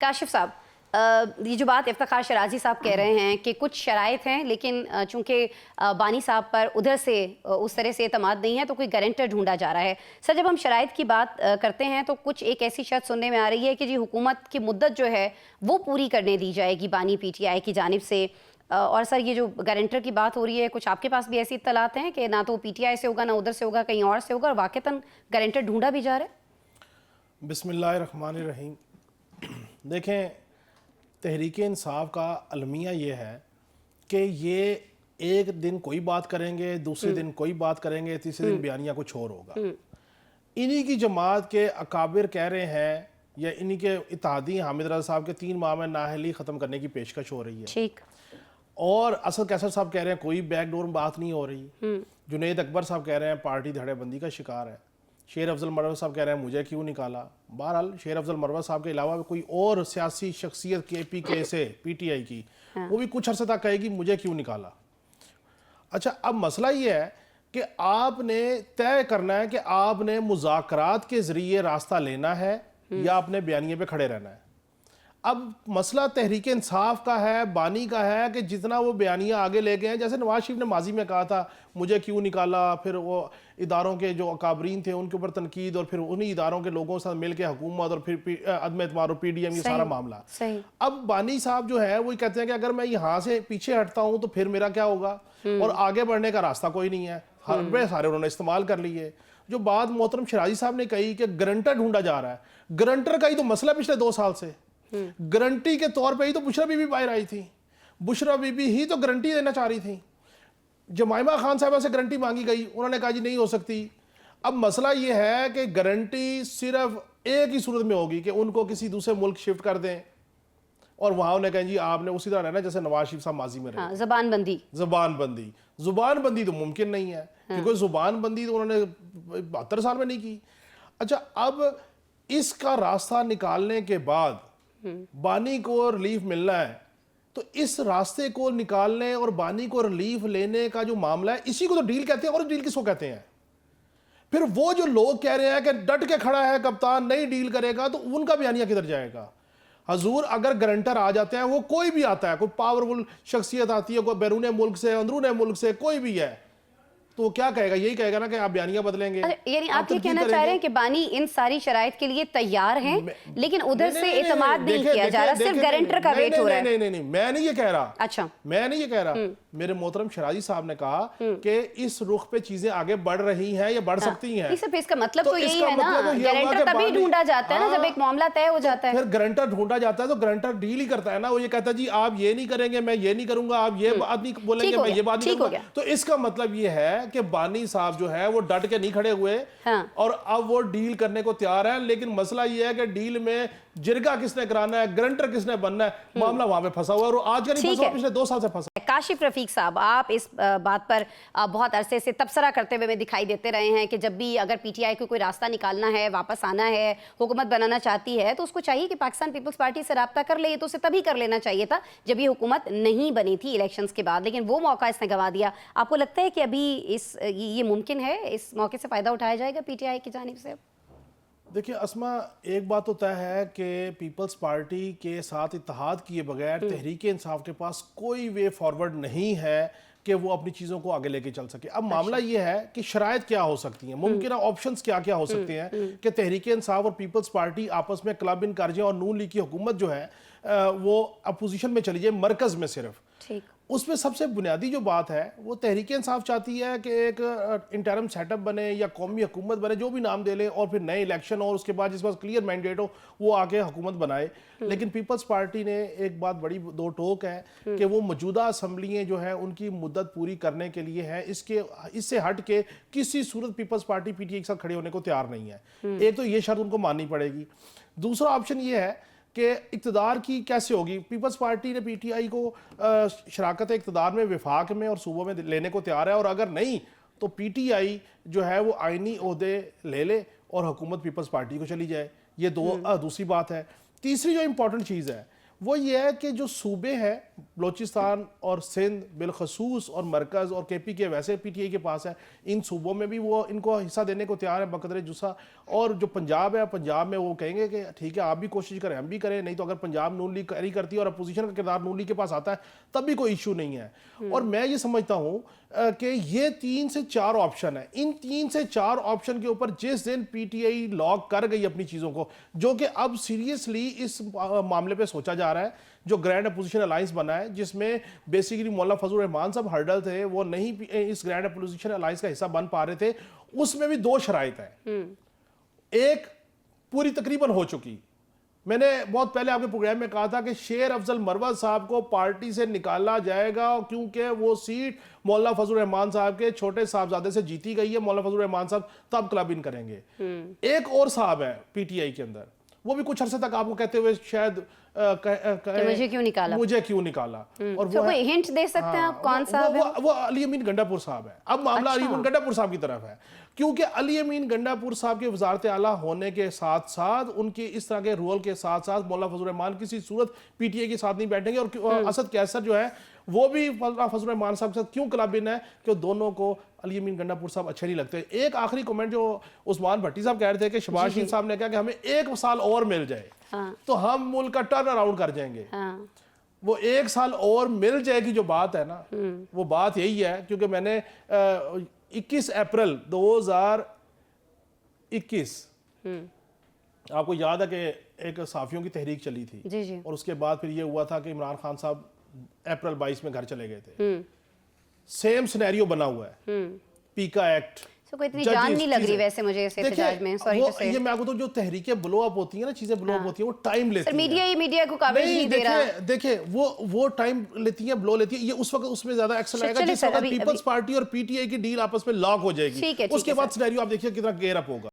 काशिफ साहब, ये जो बात इफ्तिखार शराजी साहब कह रहे हैं कि कुछ शराइत हैं, लेकिन चूंकि बानी साहब पर उधर से उस तरह से एतमाद नहीं है तो कोई गारंटर ढूंढा जा रहा है। सर, जब हम शराइत की बात करते हैं तो कुछ एक ऐसी शर्त सुनने में आ रही है कि जी हुकूमत की मुद्दत जो है वो पूरी करने दी जाएगी बानी पीटीआई की जानिब से। और सर, ये जो गारंटर की बात हो रही है, कुछ आपके पास भी ऐसी इत्तलात हैं कि ना तो पीटीआई से होगा, ना उधर से होगा, कहीं और से होगा, और वाकईतन गारंटर ढूंढा भी जा रहा है? बिस्मिल्लाहिर्रहमानिर्रहीम। देखें, तहरीक इंसाफ का अलमिया ये है कि ये एक दिन कोई बात करेंगे, दूसरे दिन कोई बात करेंगे, तीसरे दिन बयानिया कुछ और होगा। इन्हीं की जमात के अकाबिर कह रहे हैं, या इन्हीं के इत्तेहादी हामिद रज़ा साहब के 3 माह में नाअहली ख़त्म करने की पेशकश हो रही है। ठीक। और असद कैसर साहब कह रहे हैं कोई बैकडोर में बात नहीं हो रही। जुनैद अकबर साहब कह रहे हैं पार्टी धड़ेबंदी का शिकार है। शेर अफजल मरवत साहब कह रहे हैं मुझे क्यों निकाला। बहरहाल शेर अफजल मरवत साहब के अलावा कोई और सियासी शख्सियत KPK से पीटीआई की वो भी कुछ अर्से तक कहेगी मुझे क्यों निकाला। अच्छा, अब मसला ये है कि आपने तय करना है कि आपने मुज़ाकरात के ज़रिए रास्ता लेना है या अपने बयानिए पे खड़े रहना है। अब मसला तहरीक इंसाफ का है, बानी का है कि जितना वो बयानिया आगे ले गए हैं, जैसे नवाज शरीफ ने माजी में कहा था मुझे क्यों निकाला, फिर वो इदारों के जो अकाबरीन थे उनके ऊपर तनकीद, और फिर उन्हीं इदारों के लोगों के साथ मिल के हुकूमत, और फिर अदम एतमाद और PDM ये सारा मामला। अब बानी साहब जो है वो कहते हैं कि अगर मैं यहाँ से पीछे हटता हूँ तो फिर मेरा क्या होगा, और आगे बढ़ने का रास्ता कोई नहीं है। वे सारे उन्होंने इस्तेमाल कर लिए। जो बात मोहतरम शराजी साहब ने कही कि गारंटर ढूंढा जा रहा है, गारंटर का ही तो मसला पिछले 2 साल से। गारंटी के तौर पे ही तो बुशरा बीबी बाहर आई थी। बुशरा बीबी ही तो गारंटी देना चाह रही थी। जमाइमा खान साहब से गारंटी मांगी गई, उन्होंने कहा जी नहीं हो सकती। अब मसला ये है कि गारंटी सिर्फ एक ही सूरत में होगी कि उनको किसी दूसरे मुल्क शिफ्ट कर दें, और वहां उन्हें कहें जी आपने उसी तरह रहना जैसे नवाज शरीफ साहब माजी में रहे। हाँ, ज़बानबंदी। जुबानबंदी तो मुमकिन नहीं है, क्योंकि जुबानबंदी तो उन्होंने 72 साल में नहीं की। अच्छा, अब इसका रास्ता निकालने के बाद बानी को रिलीफ मिलना है, तो इस रास्ते को निकालने और बानी को रिलीफ लेने का जो मामला है, इसी को तो डील कहते हैं। और डील किसको कहते हैं? फिर वो जो लोग कह रहे हैं कि डट के खड़ा है कप्तान, नहीं डील करेगा, तो उनका बयानिया किधर जाएगा? हजूर, अगर गारंटर आ जाते हैं, वो कोई भी आता है, कोई पावरफुल शख्सियत आती है, कोई बैरून मुल्क से, अंदरून मुल्क से, कोई भी है, तो वो क्या कहेगा? यही कहेगा ना कि आप बयानिया बदलेंगे। यानी आप ये कहना चाह रहे हैं कि बानी इन सारी शराइत के लिए तैयार हैं, लेकिन उधर से एतमाद नहीं किया जा रहा, सिर्फ गारंटर का वेट हो रहा है। नहीं, मैं नहीं ये कह रहा। अच्छा, मैं नहीं ये कह रहा। मेरे मोहतरम शराजी साहब ने कहा कि इस रुख पे चीजें आगे बढ़ रही हैं या बढ़ सकती हैं। इसका मतलब तो यही है ना, गारंटर तभी ढूंढा जाता है ना जब एक मामला तय हो जाता है। फिर गारंटर ढूंढा जाता है तो गारंटर डील ही करता है ना। वो ये कहता है जी आप ये नहीं करेंगे, मैं ये नहीं करूंगा, आप ये बात नहीं बोलेंगे, मैं ये बात नहीं करूंगा। तो इसका मतलब ये है कि बानी साहब जो है वो डट के नहीं खड़े हुए। हाँ। और अब वो डील करने को तैयार है, लेकिन मसला ये है कि डील में जिरगा किसने कराना है, गारंटर किसने बनना है, मामला वहां पे फंसा हुआ है, और आज का नहीं फंसा, पिछले 2 साल से फंसा। काशिफ रफीक साहब, आप इस बात पर बहुत अरसे से तबसरा करते हुए में दिखाई देते रहे हैं कि जब भी अगर पीटीआई को कोई रास्ता निकालना है, वापस आना है, हुकूमत बनाना चाहती है, तो उसको चाहिए कि पाकिस्तान पीपल्स पार्टी से राब्ता कर ले। तो उसे तभी कर लेना चाहिए था जब ये हुकूमत नहीं बनी थी इलेक्शंस के बाद, लेकिन वो मौका इसने गंवा दिया। आपको लगता है कि अभी ये मुमकिन है, इस मौके से फ़ायदा उठाया जाएगा पीटीआई की जानिब से? देखिए अस्मा, एक बात तो तय है कि पीपल्स पार्टी के साथ इत्तेहाद किए बगैर तहरीक इंसाफ के पास कोई वे फॉरवर्ड नहीं है कि वो अपनी चीज़ों को आगे लेके चल सके। अब मामला ये है कि शराइत क्या हो सकती हैं, मुमकिन ऑप्शंस क्या क्या हो सकते हैं कि तहरीक इंसाफ और पीपल्स पार्टी आपस में क्लब इन कर जाए और नून लीग की हुकूमत जो है वो अपोजिशन में चली जाए, मरकज में सिर्फ। ठीक। उसमें सबसे बुनियादी जो बात है वो तहरीक इंसाफ चाहती है कि एक इंटरम सेटअप बने या कौमी हुकूमत बने, जो भी नाम दे ले, और फिर नए इलेक्शन और उसके बाद जिसके पास क्लियर मैंडेट हो वो आके हुकूमत बनाए। लेकिन पीपल्स पार्टी ने एक बात बड़ी दो टोक है कि वो मौजूदा असम्बलियाँ जो है उनकी मुद्दत पूरी करने के लिए है, इससे हट के किसी सूरत पीपल्स पार्टी PTI के साथ खड़े होने को तैयार नहीं है। एक तो ये शर्त उनको माननी पड़ेगी। दूसरा ऑप्शन ये है कि इक़्तिदार की कैसे होगी। पीपल्स पार्टी ने PTI को शराकत इक़्तिदार में, विफाक में और सूबों में लेने को तैयार है, और अगर नहीं तो PTI जो है वो आइनी ओहदे ले ले और हुकूमत पीपल्स पार्टी को चली जाए। ये दूसरी बात है। तीसरी जो इंपॉर्टेंट चीज़ है वो ये है कि जो सूबे हैं बलोचिस्तान और सिंध बिलखसूस और मरकज़ और केपी के वैसे पीटीआई के पास है, इन सूबों में भी वो इनको हिस्सा देने को तैयार है बकदरे जुस्सा। और जो पंजाब है, पंजाब में वो कहेंगे कि ठीक है आप भी कोशिश करें हम भी करें, नहीं तो अगर पंजाब नून लीग कैरी करती है और अपोजिशन का किरदार नून लीग के पास आता है तब भी कोई इशू नहीं है। और मैं ये समझता हूँ कि ये 3 से 4 ऑप्शन है, इन 3 से 4 ऑप्शन के ऊपर जिस दिन पीटीआई लॉक कर गई अपनी चीज़ों को, जो कि अब सीरियसली इस मामले पे सोचा जा रहा है, जो ग्रैंड अपोजिशन अलायंस बना है जिसमें बेसिकली मौलाना फजल रहमान साहब हर्डल थे, वो नहीं इस ग्रैंड अपोजिशन अलायंस का हिस्सा बन पा रहे थे, उसमें भी 2 शराइत हैं। एक पूरी तकरीबन हो चुकी, मैंने बहुत पहले आपके प्रोग्राम में कहा था कि शेर अफजल मरवज साहब को पार्टी से निकाला जाएगा क्योंकि वो सीट मौलाना फजल रहमान साहब के छोटे साहबजादे से जीती गई है, मौलाना फजल रहमान साहब तब क्लब इन करेंगे। एक और साहब है पीटीआई के अंदर, वो भी कुछ अरसे तक आपको कहते हुए शायद मुझे क्यों निकाला, मुझे क्यों निकाला। और वो कोई हिंट दे सकते हैं आप कौन साहब है? वो अली अमीन गंडापुर साहब है। अब मामला अली अमीन गंडापुर साहब की तरफ है, क्योंकि अली अमीन गंडापुर साहब के वजारत आला होने के साथ साथ उनके इस तरह के रोल के साथ साथ मौलाना फजल रहमान किसी सूरत पीटीआई के साथ नहीं बैठेंगे। और असद कैसर जो है वो भी मौलाना फजल रहमान साहब के साथ क्यों क्लब इन है कि दोनों को अली अमीन गंडापुर साहब अच्छे नहीं लगते। एक आखिरी कमेंट जो उस्मान भट्टी साहब कह रहे थे कि शहबाज शरीफ साहब ने कहा कि हमें 1 साल और मिल जाए तो हम मुल्क का टर्न अराउंड कर जाएंगे। वो 1 साल और मिल जाएगी जो बात है ना, वो बात यही है, क्योंकि मैंने 21 अप्रैल 2021 आपको याद है कि एक सहाफियों की तहरीक चली थी जी। और उसके बाद फिर ये हुआ था कि इमरान खान साहब अप्रैल 22 में घर चले गए थे। सेम सिनेरियो बना हुआ है, पीका एक्ट। कोई इतनी जान नहीं लग रही वैसे मुझे इस एहतजाज में, सॉरी टू से। ये मैं आपको तो जो तहरीकें ब्लो अप होती है ना, चीजें ब्लो अप होती है, वो टाइम लेती है। मीडिया को कवरेज नहीं दे रहा। देखिए वो टाइम लेती है, ब्लो लेती है। ये उस वक्त उसमें ज्यादा एक्शन आएगा जिस वक्त पीपल्स पार्टी और पीटीआई की डील आपस में लॉक हो जाएगी, उसके बाद सिनेरियो आप देखिए कितना गेयर अप होगा।